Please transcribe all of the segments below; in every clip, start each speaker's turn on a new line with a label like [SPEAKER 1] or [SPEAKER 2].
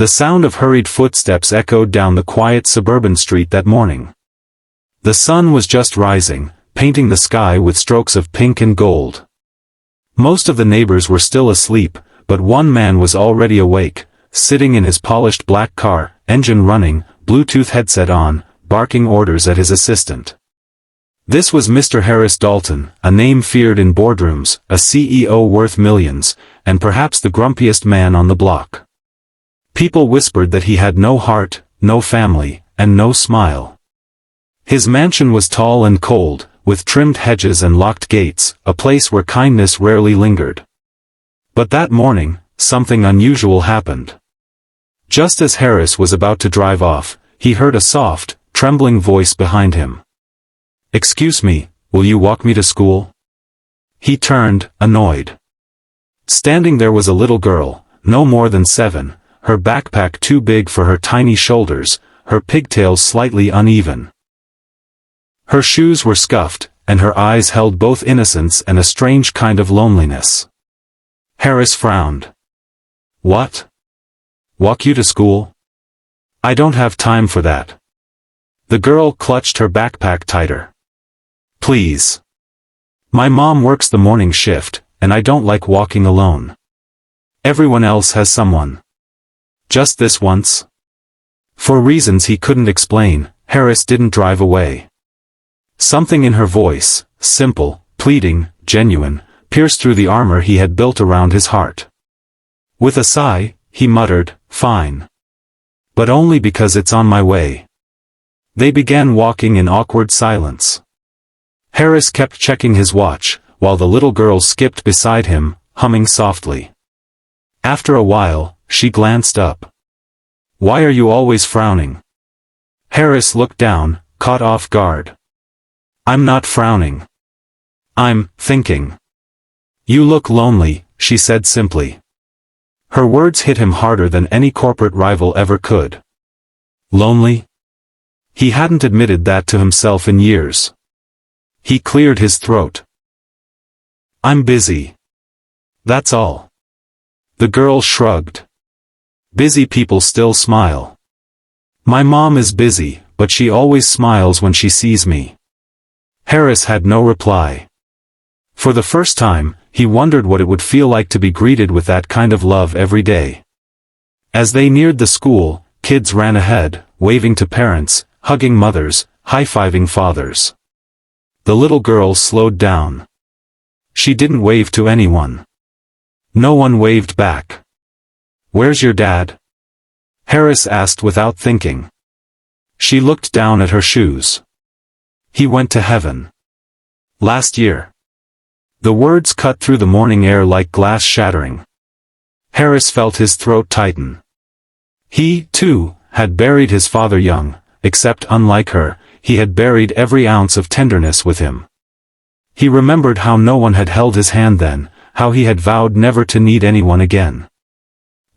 [SPEAKER 1] The sound of hurried footsteps echoed down the quiet suburban street that morning. The sun was just rising, painting the sky with strokes of pink and gold. Most of the neighbors were still asleep, but one man was already awake, sitting in his polished black car, engine running, Bluetooth headset on, barking orders at his assistant. This was Mr. Harris Dalton, a name feared in boardrooms, a CEO worth millions, and perhaps the grumpiest man on the block. People whispered that he had no heart, no family, and no smile. His mansion was tall and cold, with trimmed hedges and locked gates, a place where kindness rarely lingered. But that morning, something unusual happened. Just as Harris was about to drive off, he heard a soft, trembling voice behind him. "Excuse me, will you walk me to school?" He turned, annoyed. Standing there was a little girl, no more than 7, her backpack too big for her tiny shoulders, her pigtails slightly uneven. Her shoes were scuffed, and her eyes held both innocence and a strange kind of loneliness. Harris frowned. "What? Walk you to school? I don't have time for that." The girl clutched her backpack tighter. "Please. My mom works the morning shift, and I don't like walking alone. Everyone else has someone. Just this once." For reasons he couldn't explain, Harris didn't drive away. Something in her voice, simple, pleading, genuine, pierced through the armor he had built around his heart. With a sigh, he muttered, "Fine. But only because it's on my way." They began walking in awkward silence. Harris kept checking his watch, while the little girl skipped beside him, humming softly. After a while, she glanced up. "Why are you always frowning?" Harris looked down, caught off guard. "I'm not frowning. I'm thinking." "You look lonely," she said simply. Her words hit him harder than any corporate rival ever could. Lonely? He hadn't admitted that to himself in years. He cleared his throat. "I'm busy. That's all." The girl shrugged. "Busy people still smile. My mom is busy, but she always smiles when she sees me." Harris had no reply. For the first time, he wondered what it would feel like to be greeted with that kind of love every day. As they neared the school, kids ran ahead, waving to parents, hugging mothers, high-fiving fathers. The little girl slowed down. She didn't wave to anyone. No one waved back. "Where's your dad?" Harris asked without thinking. She looked down at her shoes. "He went to heaven. Last year." The words cut through the morning air like glass shattering. Harris felt his throat tighten. He, too, had buried his father young, except unlike her, he had buried every ounce of tenderness with him. He remembered how no one had held his hand then, how he had vowed never to need anyone again.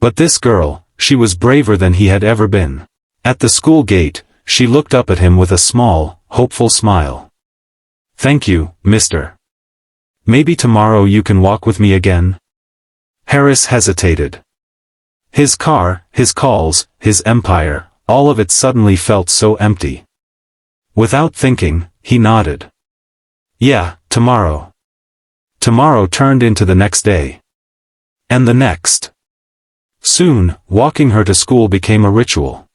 [SPEAKER 1] But this girl, she was braver than he had ever been. At the school gate, she looked up at him with a small, hopeful smile. "Thank you, mister. Maybe tomorrow you can walk with me again?" Harris hesitated. His car, his calls, his empire, all of it suddenly felt so empty. Without thinking, he nodded. "Yeah, tomorrow." Tomorrow turned into the next day. And the next. Soon, walking her to school became a ritual.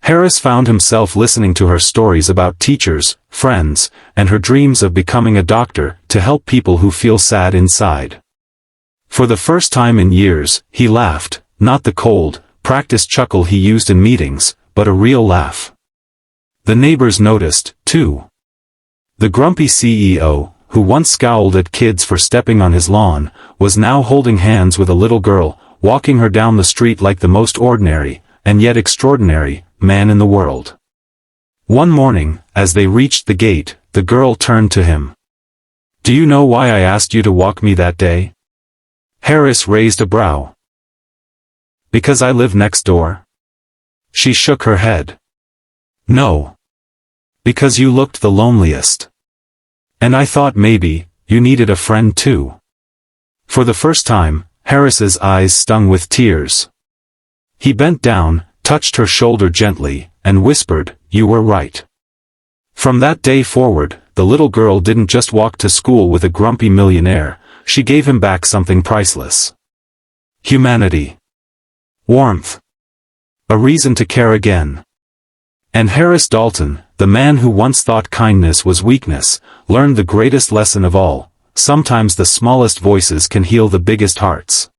[SPEAKER 1] Harris found himself listening to her stories about teachers, friends, and her dreams of becoming a doctor to help people who feel sad inside. For the first time in years, he laughed, not the cold, practiced chuckle he used in meetings, but a real laugh. The neighbors noticed, too. The grumpy CEO, who once scowled at kids for stepping on his lawn, was now holding hands with a little girl, walking her down the street like the most ordinary, and yet extraordinary, man in the world. One morning, as they reached the gate, the girl turned to him. "Do you know why I asked you to walk me that day?" Harris raised a brow. "Because I live next door?" She shook her head. "No. Because you looked the loneliest. And I thought maybe, you needed a friend too." For the first time, Harris's eyes stung with tears. He bent down, touched her shoulder gently, and whispered, "You were right." From that day forward, the little girl didn't just walk to school with a grumpy millionaire, she gave him back something priceless. Humanity. Warmth. A reason to care again. And Harris Dalton, the man who once thought kindness was weakness, learned the greatest lesson of all: sometimes the smallest voices can heal the biggest hearts.